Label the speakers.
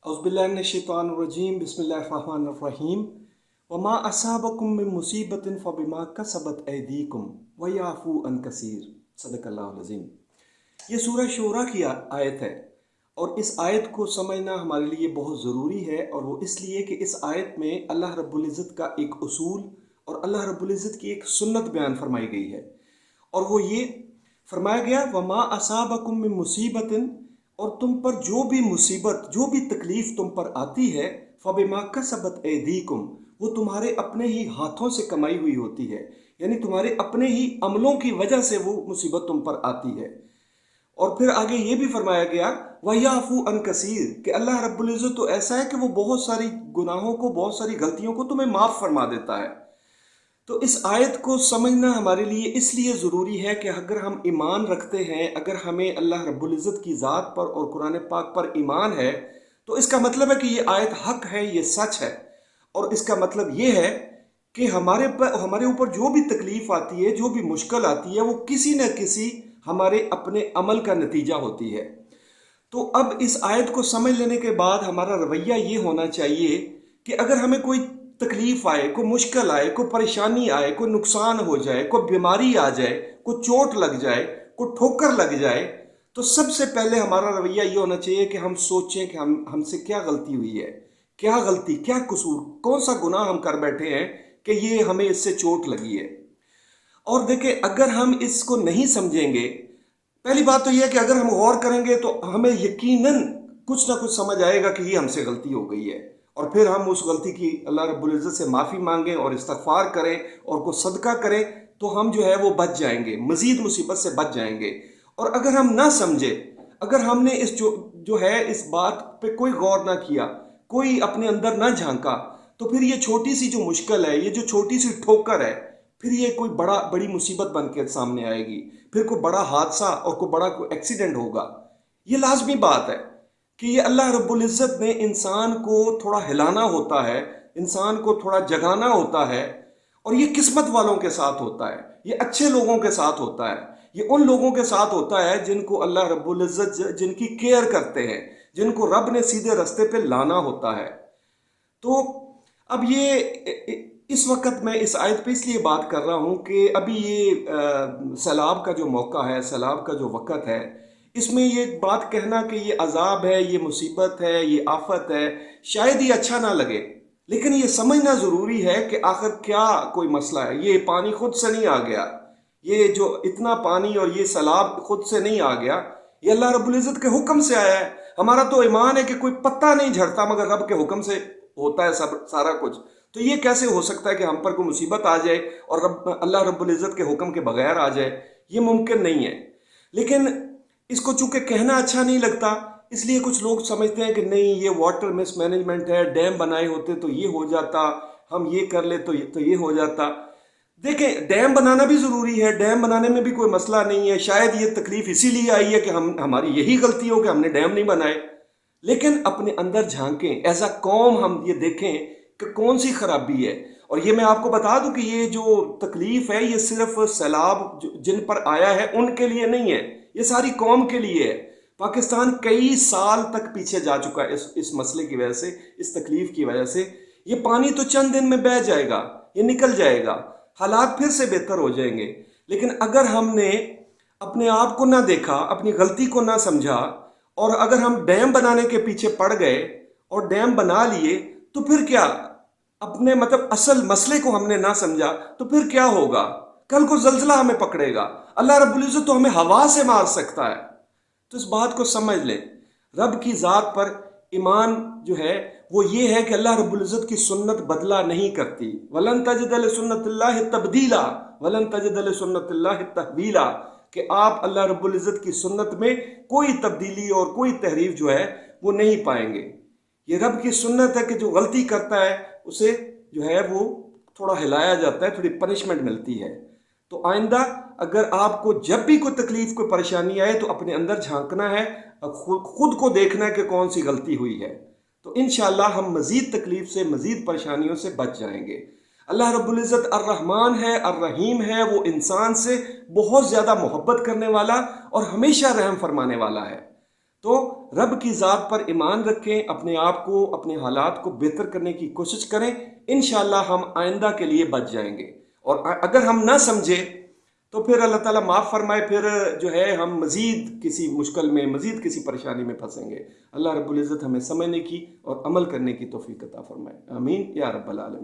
Speaker 1: औज़ुबिल्लाहिमिनश्शैतानिर्रजीम बिस्मिल्लाहिर्रहमानिर्रहीम वमा असाबकुम मिन मुसीबतिन फबिमा कसबत ऐदीकुम वयाफू अन कसीर। सदक़ल्लाहुल अज़ीम। ये सूरह शूरा की आयत है और इस आयत को समझना हमारे लिए बहुत ज़रूरी है, और वो इसलिए कि इस आयत में अल्लाह रब्बुल इज़्ज़त का एक उसूल और अल्लाह रब्बुल इज़्ज़त की एक सुन्नत बयान फरमाई गई है। और वो ये फरमाया गया, वमा असाबकुम मिन मुसीबतिन, और तुम पर जो भी मुसीबत, जो भी तकलीफ़ तुम पर आती है, फबिमा कसबत ऐदीकुम, वो तुम्हारे अपने ही हाथों से कमाई हुई होती है, यानी तुम्हारे अपने ही अमलों की वजह से वो मुसीबत तुम पर आती है। और फिर आगे ये भी फरमाया गया, वयाफू अन कसीर, कि अल्लाह रब्बुल इज़्ज़त तो ऐसा है कि वो बहुत सारी गुनाहों को, बहुत सारी गलतियों को तुम्हें माफ़ फरमा देता है। तो इस आयत को समझना हमारे लिए इसलिए ज़रूरी है कि अगर हम ईमान रखते हैं, अगर हमें अल्लाह रब्बुल इज़्ज़त की ज़ात पर और कुरान पाक पर ईमान है, तो इसका मतलब है कि ये आयत हक है, ये सच है। और इसका मतलब ये है कि हमारे ऊपर जो भी तकलीफ़ आती है, जो भी मुश्किल आती है, वो किसी न किसी हमारे अपने अमल का नतीजा होती है। तो अब इस आयत को समझ लेने के बाद हमारा रवैया ये होना चाहिए कि अगर हमें कोई तकलीफ आए, कोई मुश्किल आए, कोई परेशानी आए, कोई नुकसान हो जाए, कोई बीमारी आ जाए, कोई चोट लग जाए, कोई ठोकर लग जाए, तो सबसे पहले हमारा रवैया ये होना चाहिए कि हम सोचें कि हमसे क्या गलती हुई है, क्या गलती, क्या कसूर, कौन सा गुनाह हम कर बैठे हैं कि ये हमें इससे चोट लगी है। और देखें, अगर हम इसको नहीं समझेंगे, पहली बात तो यह है कि अगर हम गौर करेंगे तो हमें यकीनन कुछ ना कुछ समझ आएगा कि ये हमसे गलती हो गई है, और फिर हम उस गलती की अल्लाह रब्बुल इज़्ज़त से माफ़ी मांगें और इस्तग़फ़ार करें और को सदका करें, तो हम जो है वो बच जाएंगे, मज़ीद मुसीबत से बच जाएंगे। और अगर हम ना समझे, अगर हमने इस जो है इस बात पे कोई गौर ना किया, कोई अपने अंदर ना झांका, तो फिर ये छोटी सी जो मुश्किल है, ये जो छोटी सी ठोकर है, फिर ये कोई बड़ी मुसीबत बन के सामने आएगी, फिर कोई बड़ा हादसा और कोई एक्सीडेंट होगा। ये लाजमी बात है कि ये अल्लाह रब्बुल इज़्ज़त ने इंसान को थोड़ा हिलाना होता है, इंसान को थोड़ा जगाना होता है, और ये किस्मत वालों के साथ होता है, ये अच्छे लोगों के साथ होता है, ये उन लोगों के साथ होता है जिनको अल्लाह रब्बुल इज़्ज़त जिनकी केयर करते हैं, जिनको रब ने सीधे रास्ते पे लाना होता है। तो अब ये इस वक्त मैं इस आयत पे इसलिए बात कर रहा हूँ कि अभी ये सैलाब का जो मौका है, सैलाब का जो वक़्त है, इसमें ये बात कहना कि ये अजाब है, ये मुसीबत है, ये आफत है, शायद ये अच्छा ना लगे, लेकिन ये समझना ज़रूरी है कि आखिर क्या कोई मसला है। ये पानी खुद से नहीं आ गया, ये जो इतना पानी और ये सैलाब खुद से नहीं आ गया, ये अल्लाह रब्बुल इज़्ज़त के हुक्म से आया है। हमारा तो ईमान है कि कोई पत्ता नहीं झड़ता मगर रब के हुक्म से होता है सब सारा कुछ। तो ये कैसे हो सकता है कि हम पर कोई मुसीबत आ जाए और अल्लाह रब्बुल इज़्ज़त के हुक्म के बगैर आ जाए? ये मुमकिन नहीं है। लेकिन इसको चूंकि कहना अच्छा नहीं लगता, इसलिए कुछ लोग समझते हैं कि नहीं, ये वाटर मिसमैनेजमेंट है, डैम बनाए होते तो ये हो जाता, हम ये कर ले तो ये हो जाता। देखें, डैम बनाना भी ज़रूरी है, डैम बनाने में भी कोई मसला नहीं है। शायद ये तकलीफ इसीलिए आई है कि हमारी यही गलती हो कि हमने डैम नहीं बनाए। लेकिन अपने अंदर झांकें, एज अ कौम हम ये देखें कि कौन सी खराबी है। और ये मैं आपको बता दूं कि ये जो तकलीफ है, ये सिर्फ सैलाब जिन पर आया है उनके लिए नहीं है, ये सारी कौम के लिए है। पाकिस्तान कई साल तक पीछे जा चुका है इस मसले की वजह से, इस तकलीफ की वजह से। ये पानी तो चंद दिन में बह जाएगा, ये निकल जाएगा, हालात फिर से बेहतर हो जाएंगे। लेकिन अगर हमने अपने आप को ना देखा, अपनी गलती को ना समझा, और अगर हम डैम बनाने के पीछे पड़ गए और डैम बना लिए, तो फिर क्या, अपने मतलब असल मसले को हमने ना समझा, तो फिर क्या होगा? कल को जल्जला हमें पकड़ेगा, अल्लाह रब्बुल इज़्ज़त तो हमें हवा से मार सकता है। तो इस बात को समझ लें, रब की ज़ात पर ईमान जो है वो ये है कि अल्लाह रब्बुल इज़्ज़त की सुन्नत बदला नहीं करती। वलन तजिद लिसुन्नतिल्लाहि तब्दीला वलन तजिद लिसुन्नतिल्लाहि तहवीला, कि आप अल्लाह रब्बुल इज़्ज़त की सुन्नत में कोई तब्दीली और कोई तहरीफ जो है वो नहीं पाएंगे। ये रब की सुन्नत है कि जो गलती करता है उसे जो है वो थोड़ा हिलाया जाता है, थोड़ी पनिशमेंट मिलती है। तो आइंदा अगर आपको जब भी कोई तकलीफ, कोई परेशानी आए, तो अपने अंदर झांकना है, खुद को देखना है कि कौन सी गलती हुई है। तो इंशाअल्लाह हम मज़ीद तकलीफ से, मज़ीद परेशानियों से बच जाएंगे। अल्लाह रब्बुल इज़्ज़त अर्रहमान है, अर्रहीम है, वो इंसान से बहुत ज़्यादा मोहब्बत करने वाला और हमेशा रहम फरमाने वाला है। تو رب کی ذات پر ایمان رکھیں، اپنے آپ کو، اپنے حالات کو بہتر کرنے کی کوشش کریں، انشاءاللہ ہم آئندہ کے لیے بچ جائیں گے۔ اور اگر ہم نہ سمجھے تو پھر اللہ تعالیٰ معاف فرمائے، پھر جو ہے ہم مزید کسی مشکل میں، مزید کسی پریشانی میں پھنسیں گے۔ اللہ رب العزت ہمیں سمجھنے کی اور عمل کرنے کی توفیق عطا فرمائے، آمین یا رب العالمین۔